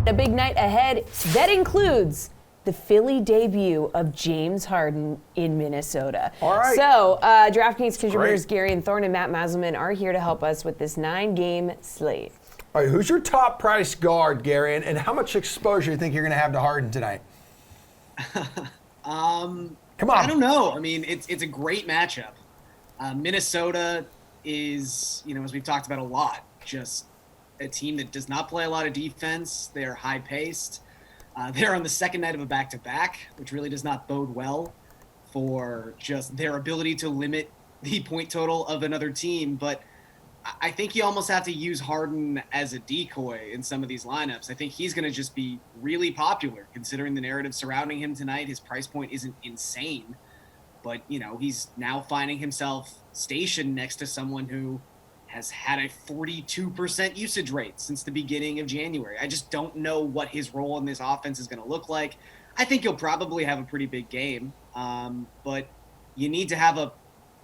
A big night ahead that includes the Philly debut of James Harden in Minnesota. All right. So, DraftKings contributors Garion, Thorne, and Matt Meiselman are here to help us with this 9-game slate. All right, who's your top price guard, Garion, and how much exposure do you think you're going to have to Harden tonight? Come on. I don't know. I mean, it's a great matchup. Minnesota is, as we've talked about a lot, just a team that does not play a lot of defense. They are high-paced. They're on the second night of a back-to-back, which really does not bode well for just their ability to limit the point total of another team. But I think you almost have to use Harden as a decoy in some of these lineups. I think he's going to just be really popular considering the narrative surrounding him tonight. His price point isn't insane, but, he's now finding himself stationed next to someone who has had a 42% usage rate since the beginning of January. I just don't know what his role in this offense is going to look like. I think he'll probably have a pretty big game, but you need to have a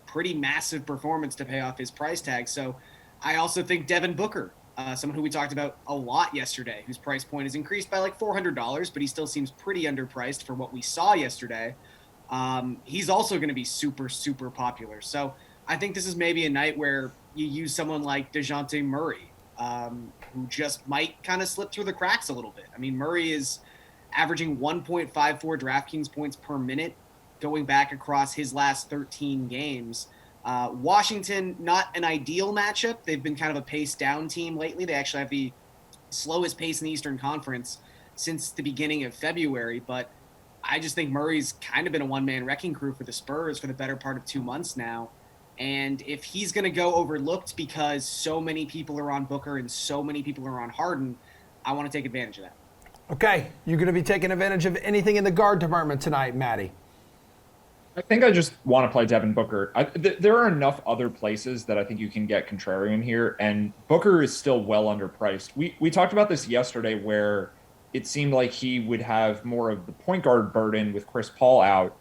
pretty massive performance to pay off his price tag. So I also think Devin Booker, someone who we talked about a lot yesterday, whose price point is increased by like $400, but he still seems pretty underpriced for what we saw yesterday. He's also going to be super, super popular. So I think this is maybe a night where you use someone like DeJounte Murray, who just might kind of slip through the cracks a little bit. I mean, Murray is averaging 1.54 DraftKings points per minute going back across his last 13 games. Washington, not an ideal matchup. They've been kind of a pace down team lately. They actually have the slowest pace in the Eastern Conference since the beginning of February, but I just think Murray's kind of been a one-man wrecking crew for the Spurs for the better part of 2 months now. And if he's going to go overlooked because so many people are on Booker and so many people are on Harden, I want to take advantage of that. Okay, you're going to be taking advantage of anything in the guard department tonight, Maddie? I think I just want to play Devin Booker. There are enough other places that I think you can get contrarian here, and Booker is still well underpriced. We talked about this yesterday where it seemed like he would have more of the point guard burden with Chris Paul out,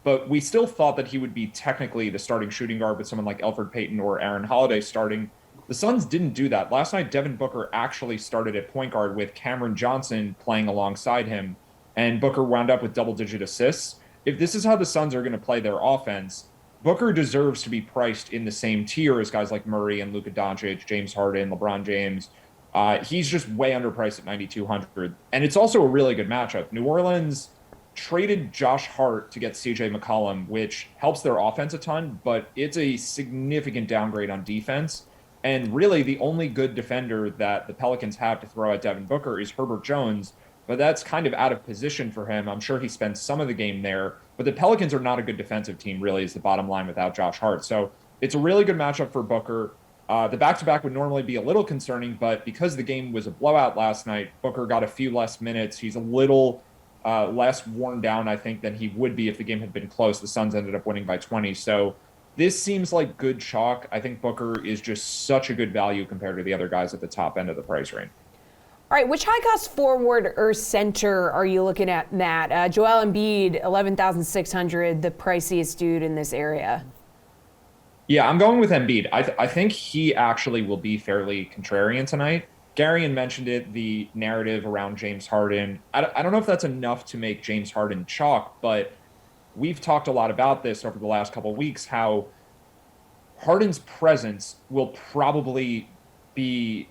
but we still thought that he would be technically the starting shooting guard with someone like Elfrid Payton or Aaron Holiday starting. The Suns didn't do that. Last night, Devin Booker actually started at point guard with Cameron Johnson playing alongside him, and Booker wound up with double-digit assists. If this is how the Suns are going to play their offense, Booker deserves to be priced in the same tier as guys like Murray and Luka Doncic, James Harden, LeBron James. He's just way underpriced at $9,200. And it's also a really good matchup. New Orleans traded Josh Hart to get CJ McCollum, which helps their offense a ton, but it's a significant downgrade on defense. And really the only good defender that the Pelicans have to throw at Devin Booker is Herbert Jones, but that's kind of out of position for him. I'm sure he spends some of the game there, but the Pelicans are not a good defensive team, really, is the bottom line without Josh Hart. So it's a really good matchup for Booker. The back-to-back would normally be a little concerning, but because the game was a blowout last night, Booker got a few less minutes. He's a little less worn down, I think, than he would be if the game had been close. The Suns ended up winning by 20. So this seems like good chalk. I think Booker is just such a good value compared to the other guys at the top end of the price range. All right, which high-cost forward or center are you looking at, Matt? Joel Embiid, $11,600, the priciest dude in this area. Yeah, I'm going with Embiid. I think he actually will be fairly contrarian tonight. Garion mentioned it, the narrative around James Harden. I don't know if that's enough to make James Harden chalk, but we've talked a lot about this over the last couple of weeks, how Harden's presence will probably be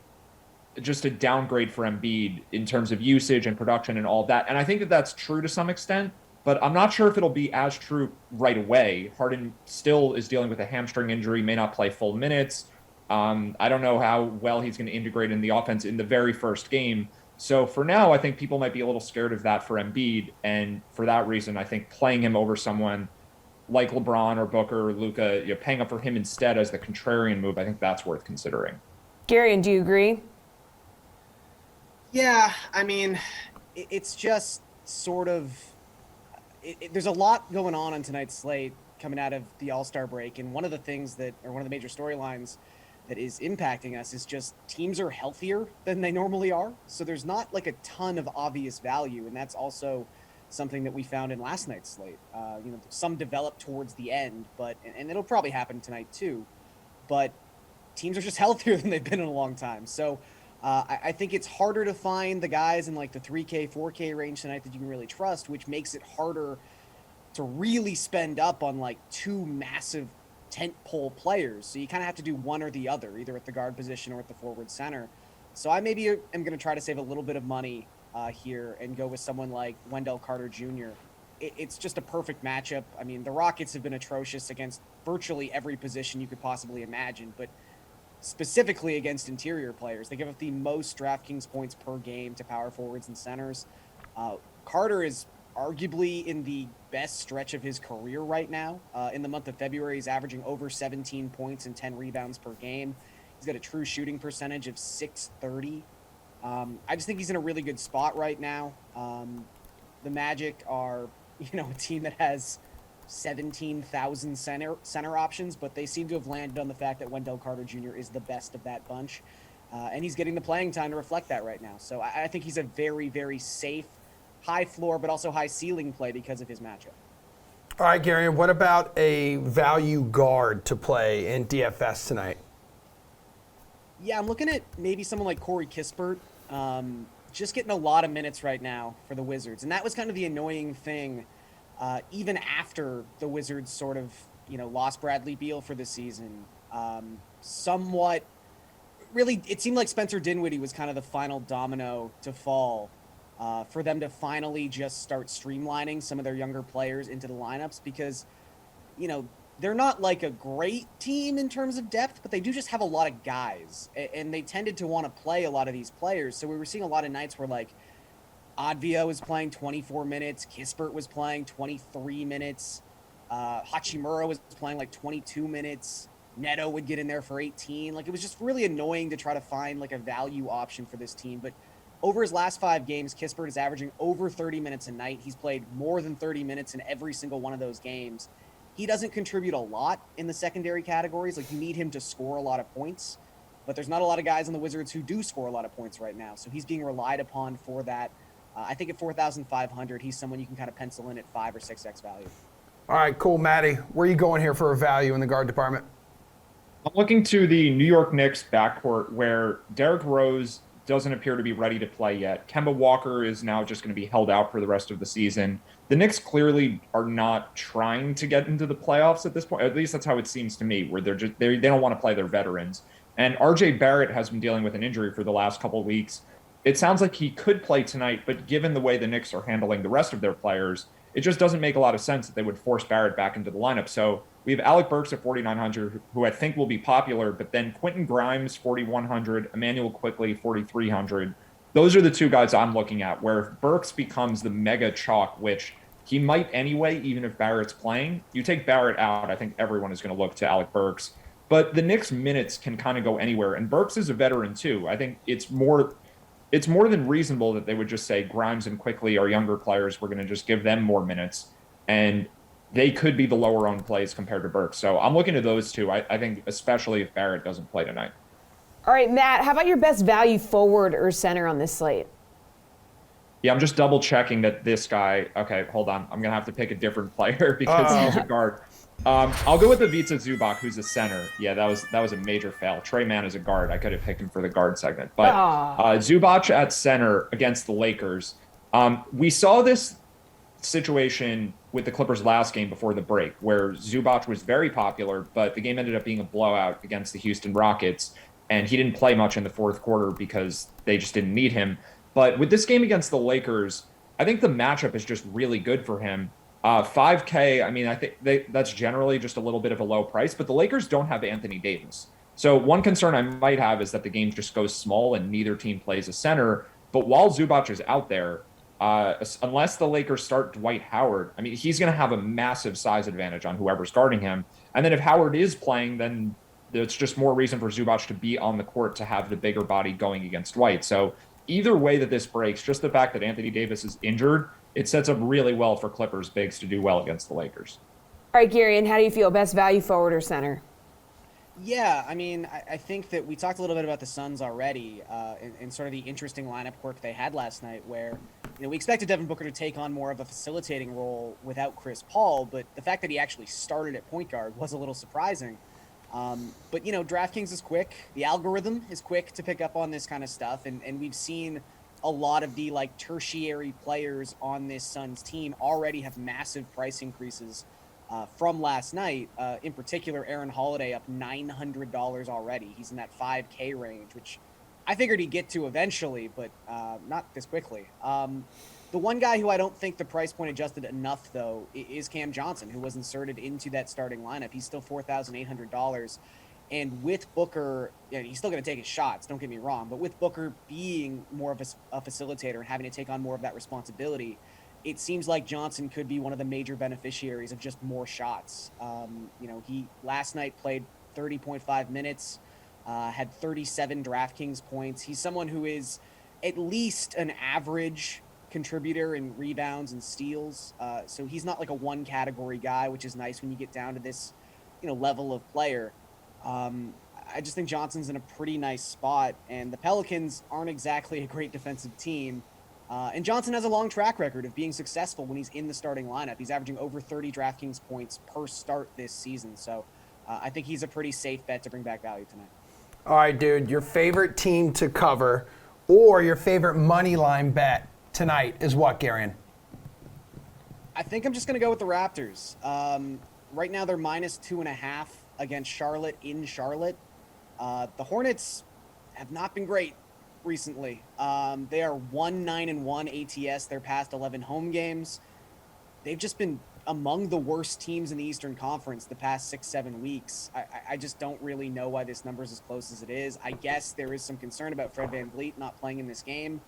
just a downgrade for Embiid in terms of usage and production and all that. And I think that that's true to some extent, but I'm not sure if it'll be as true right away. Harden still is dealing with a hamstring injury, may not play full minutes. I don't know how well he's going to integrate in the offense in the very first game. So for now, I think people might be a little scared of that for Embiid. And for that reason, I think playing him over someone like LeBron or Booker or Luka, paying up for him instead as the contrarian move, I think that's worth considering. Garion, do you agree? Yeah, I mean, it's just sort of there's a lot going on tonight's slate coming out of the All-Star break, and one of the things one of the major storylines that is impacting us is just teams are healthier than they normally are, so there's not like a ton of obvious value, and that's also something that we found in last night's slate. Some developed towards the end, and it'll probably happen tonight too, but teams are just healthier than they've been in a long time. So I think it's harder to find the guys in like the 3K, 4K range tonight that you can really trust, which makes it harder to really spend up on like two massive tentpole players. So you kind of have to do one or the other, either at the guard position or at the forward center. So I maybe am going to try to save a little bit of money here and go with someone like Wendell Carter Jr. It's just a perfect matchup. I mean, the Rockets have been atrocious against virtually every position you could possibly imagine, but specifically against interior players. They give up the most DraftKings points per game to power forwards and centers. Carter is arguably in the best stretch of his career right now. In the month of February, he's averaging over 17 points and 10 rebounds per game. He's got a true shooting percentage of .630. I just think he's in a really good spot right now. The Magic are, a team that has 17,000 center options, but they seem to have landed on the fact that Wendell Carter Jr. is the best of that bunch. And he's getting the playing time to reflect that right now. So I think he's a very, very safe, high floor, but also high ceiling play because of his matchup. All right, Garion, what about a value guard to play in DFS tonight? Yeah, I'm looking at maybe someone like Corey Kissbert. Just getting a lot of minutes right now for the Wizards. And that was kind of the annoying thing, even after the Wizards sort of, lost Bradley Beal for the season. Somewhat, really, it seemed like Spencer Dinwiddie was kind of the final domino to fall for them to finally just start streamlining some of their younger players into the lineups because, they're not like a great team in terms of depth, but they do just have a lot of guys, and they tended to want to play a lot of these players. So we were seeing a lot of nights where like Advia was playing 24 minutes, Kissbert was playing 23 minutes, Hachimura was playing like 22 minutes, Neto would get in there for 18. Like it was just really annoying to try to find like a value option for this team. But over his last 5 games, Kissbert is averaging over 30 minutes a night. He's played more than 30 minutes in every single one of those games. He doesn't contribute a lot in the secondary categories. Like you need him to score a lot of points, but there's not a lot of guys on the Wizards who do score a lot of points right now. So he's being relied upon for that. I think at 4,500, he's someone you can kind of pencil in at 5 or 6x value. All right, cool. Maddie, where are you going here for a value in the guard department? I'm looking to the New York Knicks backcourt where Derrick Rose doesn't appear to be ready to play yet. Kemba Walker is now just going to be held out for the rest of the season. The Knicks clearly are not trying to get into the playoffs at this point. At least that's how it seems to me, where they don't want to play their veterans. And RJ Barrett has been dealing with an injury for the last couple of weeks. It sounds like he could play tonight, but given the way the Knicks are handling the rest of their players, it just doesn't make a lot of sense that they would force Barrett back into the lineup. So we have Alec Burks at 4,900, who I think will be popular, but then Quentin Grimes, 4,100, Emmanuel Quickley, 4,300. Those are the two guys I'm looking at, where if Burks becomes the mega chalk, which he might anyway, even if Barrett's playing, you take Barrett out, I think everyone is going to look to Alec Burks. But the Knicks' minutes can kind of go anywhere, and Burks is a veteran too. I think it's more than reasonable that they would just say Grimes and Quickley are younger players. We're going to just give them more minutes, and they could be the lower-owned plays compared to Burks. So I'm looking at those two, I think, especially if Barrett doesn't play tonight. All right, Matt, how about your best value forward or center on this slate? Yeah, I'm just double-checking that this guy – okay, hold on. I'm going to have to pick a different player because he's a guard. I'll go with Ivica Zubac, who's a center. Yeah, that was a major fail. Trey Mann is a guard. I could have picked him for the guard segment. But Zubac at center against the Lakers. We saw this situation with the Clippers last game before the break, where Zubac was very popular, but the game ended up being a blowout against the Houston Rockets, and he didn't play much in the fourth quarter because they just didn't need him. But with this game against the Lakers, I think the matchup is just really good for him. 5K, I mean, I think that's generally just a little bit of a low price, but the Lakers don't have Anthony Davis. So one concern I might have is that the game just goes small and neither team plays a center. But while Zubac is out there, unless the Lakers start Dwight Howard, I mean, he's going to have a massive size advantage on whoever's guarding him. And then if Howard is playing, then it's just more reason for Zubac to be on the court to have the bigger body going against Dwight. So either way that this breaks, just the fact that Anthony Davis is injured, it sets up really well for Clippers bigs to do well against the Lakers. All right, Garion, how do you feel? Best value forward or center? Yeah, I mean, I think that we talked a little bit about the Suns already and sort of the interesting lineup quirk they had last night where, we expected Devin Booker to take on more of a facilitating role without Chris Paul, but the fact that he actually started at point guard was a little surprising. But, DraftKings is quick. The algorithm is quick to pick up on this kind of stuff. And we've seen a lot of the tertiary players on this Suns team already have massive price increases from last night. In particular, Aaron Holiday up $900 already. He's in that 5K range, which I figured he'd get to eventually, but not this quickly. The one guy who I don't think the price point adjusted enough, though, is Cam Johnson, who was inserted into that starting lineup. He's still $4,800. And with Booker, he's still going to take his shots, don't get me wrong. But with Booker being more of a facilitator and having to take on more of that responsibility, it seems like Johnson could be one of the major beneficiaries of just more shots. He last night played 30.5 minutes, had 37 DraftKings points. He's someone who is at least an average contributor in rebounds and steals. So he's not like a one category guy, which is nice when you get down to this, level of player. I just think Johnson's in a pretty nice spot, and the Pelicans aren't exactly a great defensive team. And Johnson has a long track record of being successful when he's in the starting lineup. He's averaging over 30 DraftKings points per start this season. So I think he's a pretty safe bet to bring back value tonight. All right, dude, your favorite team to cover or your favorite money line bet tonight is what, Garion? I think I'm just going to go with the Raptors. Right now they're -2.5 against Charlotte in Charlotte. The Hornets have not been great recently. They are 1-9-1 ATS their past 11 home games. They've just been among the worst teams in the Eastern Conference the past 6-7 weeks. I just don't really know why this number is as close as it is. I guess there is some concern about Fred VanVleet not playing in this game.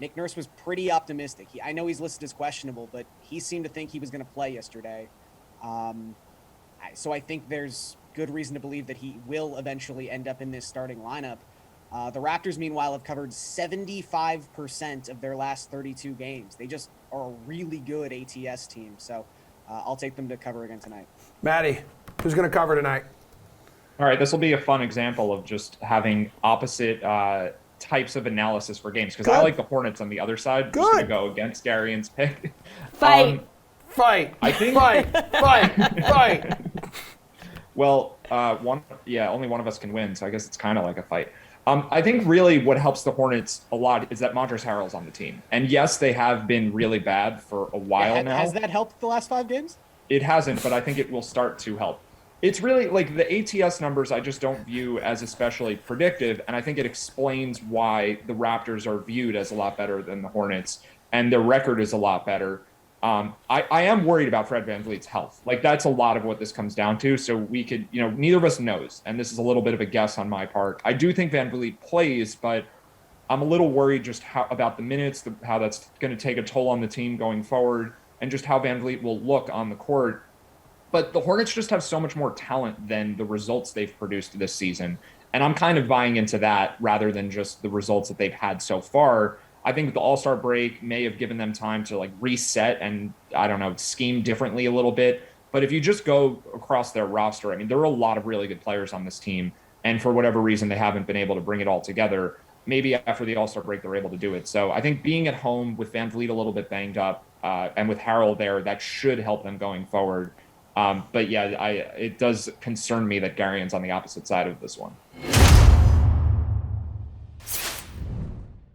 Nick Nurse was pretty optimistic. I know he's listed as questionable, but he seemed to think he was going to play yesterday. So I think there's good reason to believe that he will eventually end up in this starting lineup. The Raptors, meanwhile, have covered 75% of their last 32 games. They just are a really good ATS team. So I'll take them to cover again tonight. Maddie, who's going to cover tonight? All right, this will be a fun example of just having opposite types of analysis for games, because I like the Hornets on the other side. Good. Just going to go against Garion's pick. Fight. Fight. I think. Fight. Well, only one of us can win, so I guess it's kind of like a fight. I think really what helps the Hornets a lot is that Montrezl Harrell's on the team. And yes, they have been really bad for a while now. Has that helped the last 5 games? It hasn't, but I think it will start to help. It's really like the ATS numbers I just don't view as especially predictive, and I think it explains why the Raptors are viewed as a lot better than the Hornets, and their record is a lot better. I am worried about Fred VanVleet's health. Like, that's a lot of what this comes down to. So we could, neither of us knows, and this is a little bit of a guess on my part. I do think VanVleet plays, but I'm a little worried just about the minutes, how that's going to take a toll on the team going forward, and just how VanVleet will look on the court. But the Hornets just have so much more talent than the results they've produced this season. And I'm kind of buying into that rather than just the results that they've had so far. I think the All-Star break may have given them time to reset and, scheme differently a little bit. But if you just go across their roster, there are a lot of really good players on this team. And for whatever reason, they haven't been able to bring it all together. Maybe after the All-Star break, they're able to do it. So I think being at home with VanVleet a little bit banged up and with Harrell there, that should help them going forward. But yeah, it does concern me that Garion's on the opposite side of this one.